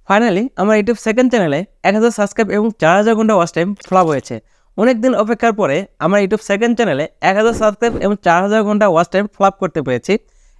Finally আমার YouTube second চ্যানেলে 1000 subscribe এবং 4000 ঘন্টা ওয়াচ টাইম ফ্লপ হয়েছে। অনেকদিন অপেক্ষার পরে আমার ইউটিউব সেকেন্ড চ্যানেলে 1000 সাবস্ক্রাইব এবং 4000 ঘন্টা ওয়াচ টাইম ফ্লপ করতে পেরেছি।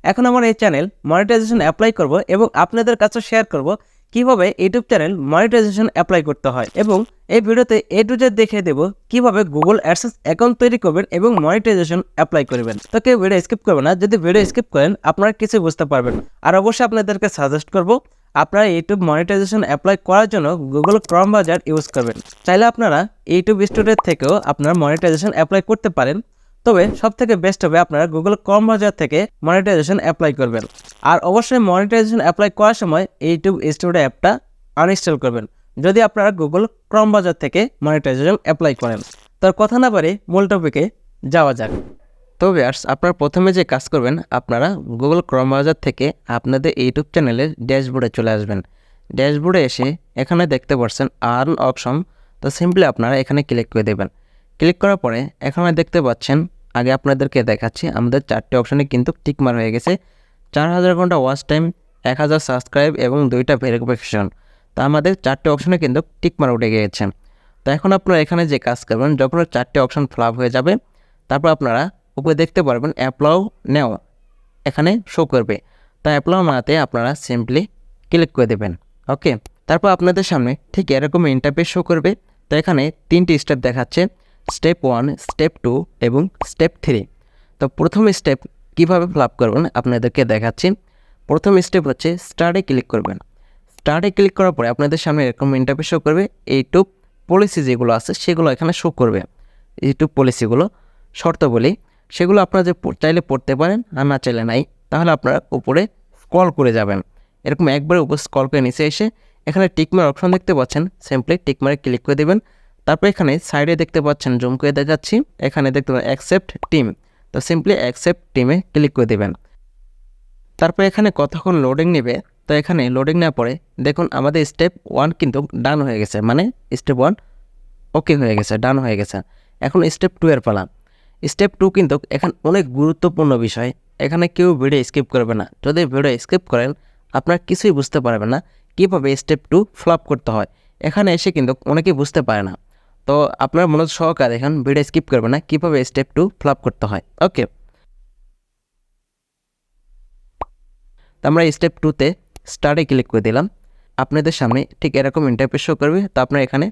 এখন আমার এই চ্যানেল মনিটাইজেশন অ্যাপ্লাই করব এবং আপনাদের কাছে শেয়ার করব কিভাবে ইউটিউব চ্যানেল মনিটাইজেশন অ্যাপ্লাই করতে হয়, এবং এই ভিডিওতে এ টু জেড দেখিয়ে দেবো কিভাবে গুগল অ্যাডসেন্স অ্যাকাউন্ট তৈরি করবেন এবং মনিটাইজেশন অ্যাপ্লাই করবেন। তো কেউ ভিডিও স্কিপ করবেন না, যদি ভিডিও স্কিপ করেন আপনারা কিছু বুঝতে পারবেন। আর অবশ্যই আপনাদেরকে সাজেস্ট করব আপনারা ইউটিউব মনিটাইজেশন অ্যাপ্লাই করার জন্য গুগল ক্রোম ব্রাউজার ইউজ করবেন। চাইলে আপনারা ইউটিউব স্টুডিও থেকেও আপনারা মনিটাইজেশন অ্যাপ্লাই করতে পারেন, তবে সবথেকে বেস্ট হবে আপনারা গুগল ক্রোম ব্রাউজার থেকে মনিটাইজেশন অ্যাপ্লাই করবেন। আর অবশ্যই মনিটাইজেশন অ্যাপ্লাই করার সময় ইউটিউব স্টুডিও অ্যাপটা আনইনস্টল করবেন যদি আপনারা গুগল ক্রোম ব্রাউজার থেকে মনিটাইজেশন অ্যাপ্লাই করেন। তার কথা না পারে মূল টপিকে যাওয়া যাক। তো ভিউয়ার্স, আপনারা প্রথমে যে কাজ করবেন, আপনারা গুগল ক্রোম ব্রাউজার থেকে আপনাদের ইউটিউব চ্যানেলের ড্যাশবোর্ডে চলে আসবেন। ড্যাশবোর্ডে এসে এখানে দেখতে পাচ্ছেন আর্ন অপশন, তো সিম্পলি আপনারা এখানে ক্লিক করে দেবেন। ক্লিক করার পরে এখানে দেখতে পাচ্ছেন, আগে আপনাদেরকে দেখাচ্ছি, আমাদের 4টে অপশানে কিন্তু টিকমার হয়ে গেছে। 4000 ঘন্টা ওয়াচ টাইম, 1000 সাবস্ক্রাইব এবং 2টা ভেরিফিকেশন। তো আমাদের 4টে অপশানে কিন্তু টিকমার উঠে গিয়েছে। তো এখন আপনারা এখানে যে কাজ করবেন, যখন 4টে অপশান ফ্লাপ হয়ে যাবে, তারপর আপনারা উপরে দেখতে পারবেন অ্যাপ্লাউ নেও এখানে শো করবে। তাই অ্যাপ্লাউ নাতে আপনারা সিম্পলি ক্লিক করে দেবেন। ওকে, তারপর আপনাদের সামনে ঠিক এরকম ইন্টারফেস শো করবে। তো এখানে 3টি স্টেপ দেখাচ্ছে, স্টেপ 1, স্টেপ 2 এবং স্টেপ 3। তো প্রথম স্টেপ কীভাবে ফ্লাপ করবেন আপনাদেরকে দেখাচ্ছি। প্রথম স্টেপ হচ্ছে স্টার্টে ক্লিক করবেন। স্টার্টে ক্লিক করার পরে আপনাদের সামনে এরকম ইন্টারফেস শো করবে। ইউটিউব পলিসি যেগুলো আছে সেগুলো এখানে শো করবে। ইউটিউব পলিসিগুলো শর্তাবলী সেগুলো আপনারা যে চাইলে পড়তে পারেন, আর না চাইলে নাই। তাহলে আপনারা উপরে স্ক্রল করে যাবেন, এরকম একবারে উপরে স্ক্রল করে নিচে এসে এখানে টিকমার অপশন দেখতে পাচ্ছেন, সিম্পলি টিকমারে ক্লিক করে দেবেন। তারপর এখানে সাইডে দেখতে পাচ্ছেন, জুম করে দেখাচ্ছি, এখানে দেখতে পাচ্ছেন অ্যাকসেপ্ট টিম। তো সিম্পলি অ্যাকসেপ্ট টিমে ক্লিক করে দেবেন। তারপর এখানে কতক্ষণ লোডিং নেবে। তো এখানে লোডিং নেওয়ার পরে দেখুন আমাদের স্টেপ 1 কিন্তু ডান হয়ে গেছে, মানে স্টেপ 1 ওকে হয়ে গেছে, ডান হয়ে গেছে। এখন স্টেপ 2 এর পালা। স্টেপ 2 কিন্তু এখন অনেক গুরুত্বপূর্ণ বিষয়, এখানে কেউ ভিডিও স্কিপ করবে না। যদি ভিডিও স্কিপ করেন আপনারা কিছুই বুঝতে পারবেন না কীভাবে স্টেপ 2 ফ্লপ করতে হয়। এখানে এসে কিন্তু অনেকেই বুঝতে পারে না। তো আপনারা মনোযোগ সহকারে দেখেন, ভিডিও স্কিপ করবেন না, কীভাবে স্টেপ 2 ফ্লপ করতে হয়। ওকে, তো আমরা স্টেপ 2তে স্টার্টে ক্লিক করে দিলাম। আপনাদের সামনে ঠিক এরকম ইন্টারফেস শো করবে। তো আপনারা এখানে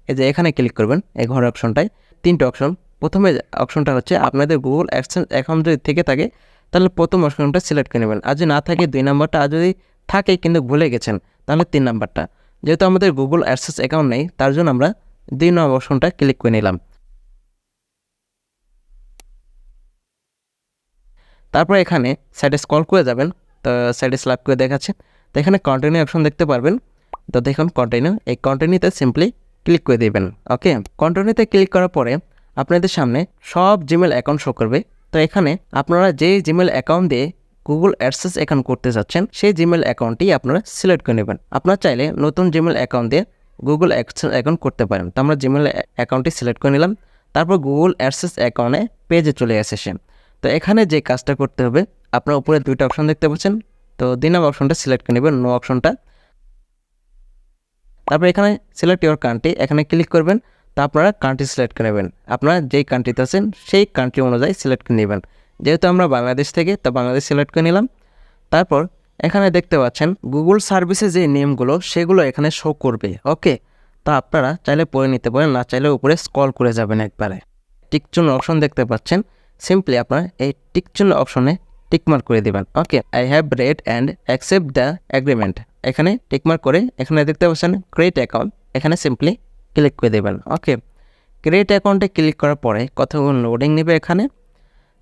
এই যে এখানে ক্লিক করবেন, এই ঘরের অপশনটায় 3টে অপশন। প্রথমে অপশনটা হচ্ছে আপনাদের গুগল অ্যাডসেন্স অ্যাকাউন্ট যদি থেকে থাকে তাহলে প্রথম অপশনটা সিলেক্ট করে নেবেন, আর যদি না থাকে 2 নাম্বারটা, আর যদি থাকে কিন্তু ভুলে গেছেন তাহলে 3 নাম্বারটা। যেহেতু আমাদের গুগল অ্যাডসেন্স অ্যাকাউন্ট নেই তার জন্য আমরা 2 নম্বর অপশনটা ক্লিক করে নিলাম। তারপর এখানে সাইডে স্ক্রল করে যাবেন, তো সাইডে স্ল্যাপ করে দেখাচ্ছে। তো এখানে কন্টিনিউ অপশন দেখতে পারবেন। তো দেখুন কন্টিনিউ, এই কন্টিনিউতে সিম্পলি ক্লিক করে দেবেন। ওকে, কন্টিনিউতে ক্লিক করার পরে আপনাদের সামনে সব জিমেল অ্যাকাউন্ট শো করবে। তো এখানে আপনারা যে জিমেল অ্যাকাউন্ট দিয়ে গুগল অ্যাডসেন্স অ্যাকাউন্ট করতে যাচ্ছেন সেই জিমেল অ্যাকাউন্টটি আপনারা সিলেক্ট করে নেবেন। আপনারা চাইলে নতুন জিমেল অ্যাকাউন্ট দিয়ে গুগল অ্যাডসেন্স অ্যাকাউন্ট করতে পারেন। তো আমরা জিমেল অ্যাকাউন্টটি সিলেক্ট করে নিলাম। তারপর গুগল অ্যাডসেন্স অ্যাকাউন্টে পেজে চলে আসে। তো এখানে যে কাজটা করতে হবে, আপনার উপরে 2টা অপশন দেখতে পাচ্ছেন। তো 2 নম্বর অপশনটা সিলেক্ট করে নেবেন, নো অপশনটা। তারপর এখানে সিলেক্ট ইউর কান্ট্রি, এখানে ক্লিক করবেন। তো আপনারা কান্ট্রি সিলেক্ট করে নেবেন, আপনারা যেই কান্ট্রিতে আছেন সেই কান্ট্রি অনুযায়ী সিলেক্ট করে নেবেন। যেহেতু আমরা বাংলাদেশ থেকে, তো বাংলাদেশ সিলেক্ট করে নিলাম। তারপর এখানে দেখতে পাচ্ছেন গুগল সার্ভিসে যে নেমগুলো সেগুলো এখানে শো করবে। ওকে, তা আপনারা চাইলে পড়ে নিতে পারেন, না চাইলে উপরে স্ক্রল করে যাবেন একবারে। টিকচিহ্ন অপশন দেখতে পাচ্ছেন, সিম্পলি আপনারা এই টিকচিহ্ন অপশনে টিকমার্ক করে দেবেন। Okay, I have read and accept the agreement, এখানে টিকমার্ক করে এখানে দেখতে পাচ্ছেন ক্রিয়েট অ্যাকাউন্ট, এখানে সিম্পলি ক্লিক করে দেবেন। ওকে, ক্রিয়েট অ্যাকাউন্টে ক্লিক করার পরে কতক্ষণ লোডিং নেবে এখানে।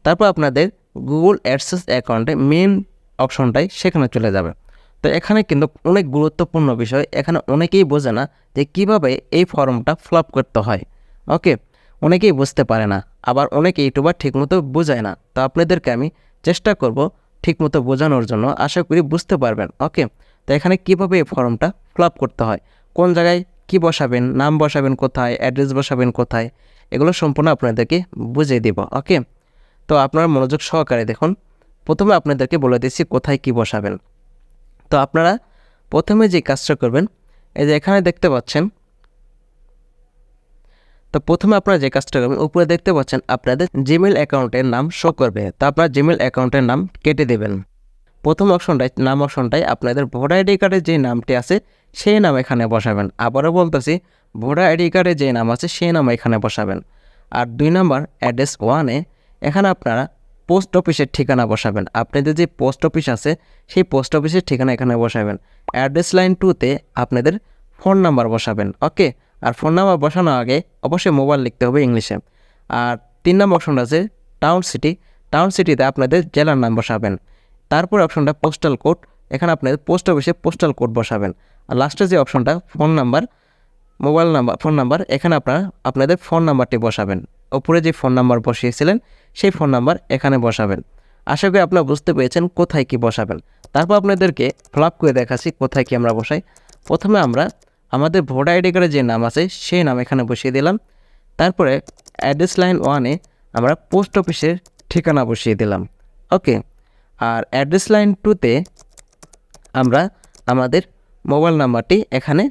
তারপর আপনাদের গুগল অ্যাডসেন্স অ্যাকাউন্টে মেন অপশনটাই সেখানে চলে যাবে। তো এখানে কিন্তু অনেক গুরুত্বপূর্ণ বিষয়, এখানে অনেকেই বোঝে না যে কিভাবে এই ফর্মটা ফ্লপ করতে হয়। ওকে, অনেকেই বুঝতে পারে না, আবার অনেক ইউটিউবার ঠিকমতো বোঝায় না। তো আপনাদেরকে আমি চেষ্টা করব ঠিকমতো বোঝানোর জন্য, আশা করি বুঝতে পারবেন। ওকে, তো এখানে কিভাবে এই ফর্মটা ফ্লপ করতে হয়, কোন জায়গায় কি বসাবেন, নাম বসাবেন কোথায়, অ্যাড্রেস বসাবেন কোথায়, এগুলো সম্পূর্ণ আপনাদেরকে বুঝিয়ে দেব। ওকে, তো আপনারা মনোযোগ সহকারে দেখুন। প্রথমে আপনাদেরকে বলে দিচ্ছি কোথায় কি বসাবেন। তো আপনারা প্রথমে যে কাজটা করবেন, এই যে এখানে দেখতে পাচ্ছেন, তো প্রথমে আপনারা যে কাজটা করবেন, উপরে দেখতে পাচ্ছেন আপনাদের জিমেল অ্যাকাউন্টের নাম শো করবে। তো আপনার জিমেল অ্যাকাউন্টের নাম কেটে দেবেন। প্রথম অপশনটায় আপনাদের ভোটার আইডি কার্ডের যে নামটি আছে সেই নাম এখানে বসাবেন। আবারও বলতেছি, ভোটার আইডি কার্ডে যে নাম আছে সেই নাম এখানে বসাবেন। আর 2 নাম্বার অ্যাড্রেস 1-এ এখানে আপনারা পোস্ট অফিসের ঠিকানা বসাবেন। আপনাদের যে পোস্ট অফিস আছে সেই পোস্ট অফিসের ঠিকানা এখানে বসাবেন। অ্যাড্রেস লাইন 2-তে আপনাদের ফোন নাম্বার বসাবেন। ওকে, আর ফোন নাম্বার বসানোর আগে অবশ্যই মোবাইল লিখতে হবে ইংলিশে। আর 3 নম্বর অপশনটা আছে টাউন সিটিতে আপনাদের জেলার নাম বসাবেন। তারপর অপশনটা পোস্টাল কোড, এখানে আপনাদের পোস্ট অফিসে পোস্টাল কোড বসাবেন। আর লাস্টে যে অপশনটা ফোন নাম্বার, এখানে আপনাদের ফোন নাম্বারটি বসাবেন। উপরে যে ফোন নাম্বার বসিয়েছিলেন সেই ফোন নাম্বার এখানে বসাবেন। আশা করি আপনারা বুঝতে পেরেছেন কোথায় কি বসাবেন। তারপর আপনাদেরকে ফ্লাপ করে দেখাচ্ছি কোথায় কি আমরা বসাই। প্রথমে আমরা আমাদের ভোটার আইডি কার্ডে যে নাম আছে সেই নাম এখানে বসিয়ে দিলাম। তারপরে অ্যাড্রেস লাইন 1-এ আমরা পোস্ট অফিসের ঠিকানা বসিয়ে দিলাম। ওকে, আর অ্যাড্রেস লাইন 2-তে আমরা আমাদের মোবাইল নাম্বারটি এখানে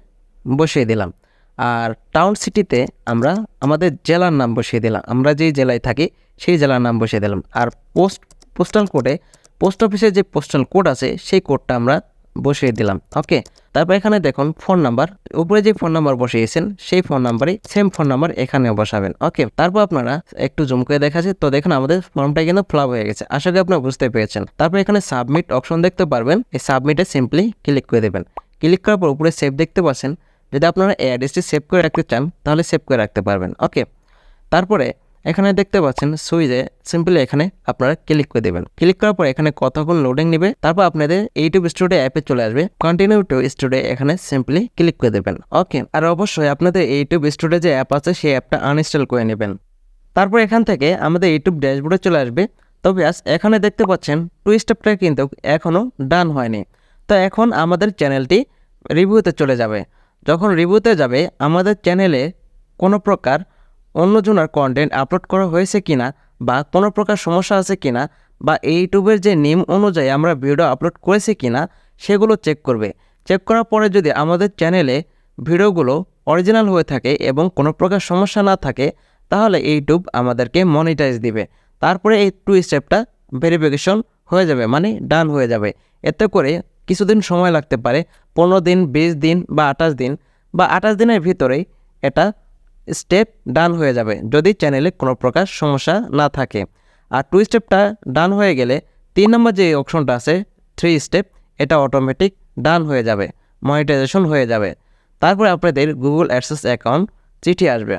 বসিয়ে দিলাম। আর টাউন সিটিতে আমরা আমাদের জেলার নাম বসিয়ে দিলাম, আমরা যেই জেলায় থাকি সেই জেলার নাম বসিয়ে দিলাম। আর পোস্টাল কোডে পোস্ট অফিসের যে পোস্টাল কোড আছে সেই কোডটা আমরা বসিয়ে দিলাম। ওকে, তারপর এখানে দেখুন ফোন নাম্বার, উপরে যে ফোন নাম্বার বসিয়েছেন সেই ফোন নাম্বারই সেম ফোন নাম্বার এখানেও বসাবেন। ওকে, তারপর আপনারা একটু জুম করে দেখাচ্ছে, তো দেখুন আমাদের ফর্মটা কিন্তু ফ্লাপ হয়ে গেছে। আশা করি আপনারা বুঝতে পেরেছেন। তারপর এখানে সাবমিট অপশন দেখতে পারবেন, এই সাবমিটে সিম্পলি ক্লিক করে দেবেন। ক্লিক করার পর উপরে সেভ দেখতে পাচ্ছেন, যদি আপনারা এই অ্যাড্রেসটি সেভ করে রাখতে চান তাহলে সেভ করে রাখতে পারবেন। ওকে, তারপরে এখানে দেখতে পাচ্ছেন সুইচে সিম্পলি এখানে আপনারা ক্লিক করে দেবেন। ক্লিক করার পর এখানে কতক্ষণ লোডিং নেবে, তারপর আপনাদের ইউটিউব স্টুডিও অ্যাপে চলে আসবে। কন্টিনিউ টু স্টুডিও এখানে সিম্পলি ক্লিক করে দেবেন। ওকে, আর অবশ্যই আপনাদের ইউটিউব স্টুডিও যে অ্যাপ আছে সেই অ্যাপটা আনইনস্টল করে নেবেন। তারপর এখান থেকে আমাদের ইউটিউব ড্যাশবোর্ডে চলে আসবে। তবে এখানে দেখতে পাচ্ছেন 2 স্টেপটা কিন্তু এখনও ডান হয়নি। তো এখন আমাদের চ্যানেলটি রিভিউতে চলে যাবে। যখন রিভিউতে যাবে আমাদের চ্যানেলে কোনো প্রকার অন্যজনের কন্টেন্ট আপলোড করা হয়েছে কিনা, বা কোনো প্রকার সমস্যা আছে কিনা, বা ইউটিউবের যে নিয়ম অনুযায়ী আমরা ভিডিও আপলোড করেছি কিনা সেগুলো চেক করবে। চেক করার পরে যদি আমাদের চ্যানেলে ভিডিওগুলো অরিজিনাল হয়ে থাকে এবং কোনো প্রকার সমস্যা না থাকে তাহলে ইউটিউব আমাদেরকে মনিটাইজ দিবে। তারপরে এই 2 স্টেপটা ভেরিফিকেশন হয়ে যাবে, মানে ডান হয়ে যাবে। এতে করে কিছুদিন সময় লাগতে পারে, 15 দিন, 20 দিন বা 28 দিন, বা 28 দিনের ভিতরেই এটা স্টেপ ডান হয়ে যাবে যদি চ্যানেলে কোনো প্রকার সমস্যা না থাকে। আর 2 স্টেপটা ডান হয়ে গেলে 3 নম্বর যে অপশনটা আছে 3 স্টেপ, এটা অটোমেটিক ডান হয়ে যাবে, মনিটাইজেশন হয়ে যাবে। তারপরে আপনাদের গুগল অ্যাডসেন্স অ্যাকাউন্ট চিঠি আসবে।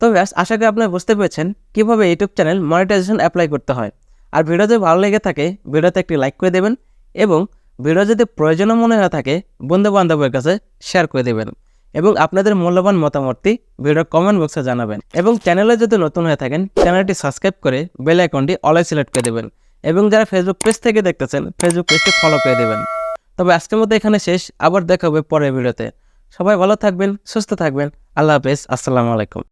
তো ব্যাস, আশা করি আপনারা বুঝতে পেরেছেন কীভাবে ইউটিউব চ্যানেল মনিটাইজেশন অ্যাপ্লাই করতে হয়। আর ভিডিও যদি ভালো লেগে থাকে ভিডিওতে একটি লাইক করে দেবেন, এবং ভিডিও যদি প্রয়োজনীয় মনে হয়ে থাকে বন্ধু বান্ধবের কাছে শেয়ার করে দেবেন, এবং আপনাদের মূল্যবান মতামতটি ভিডিওর কমেন্ট বক্সে জানাবেন। এবং চ্যানেলে যদি নতুন হয়ে থাকেন চ্যানেলটি সাবস্ক্রাইব করে বেল আইকনটি অলে সিলেক্ট করে দেবেন, এবং যারা ফেসবুক পেজ থেকে দেখতেছেন ফেসবুক পেজটি ফলো করে দেবেন। তবে আজকের মতো এখানে শেষ, আবার দেখা হবে পরের ভিডিওতে। সবাই ভালো থাকবেন, সুস্থ থাকবেন। আল্লাহ হাফেজ, আসসালামু আলাইকুম।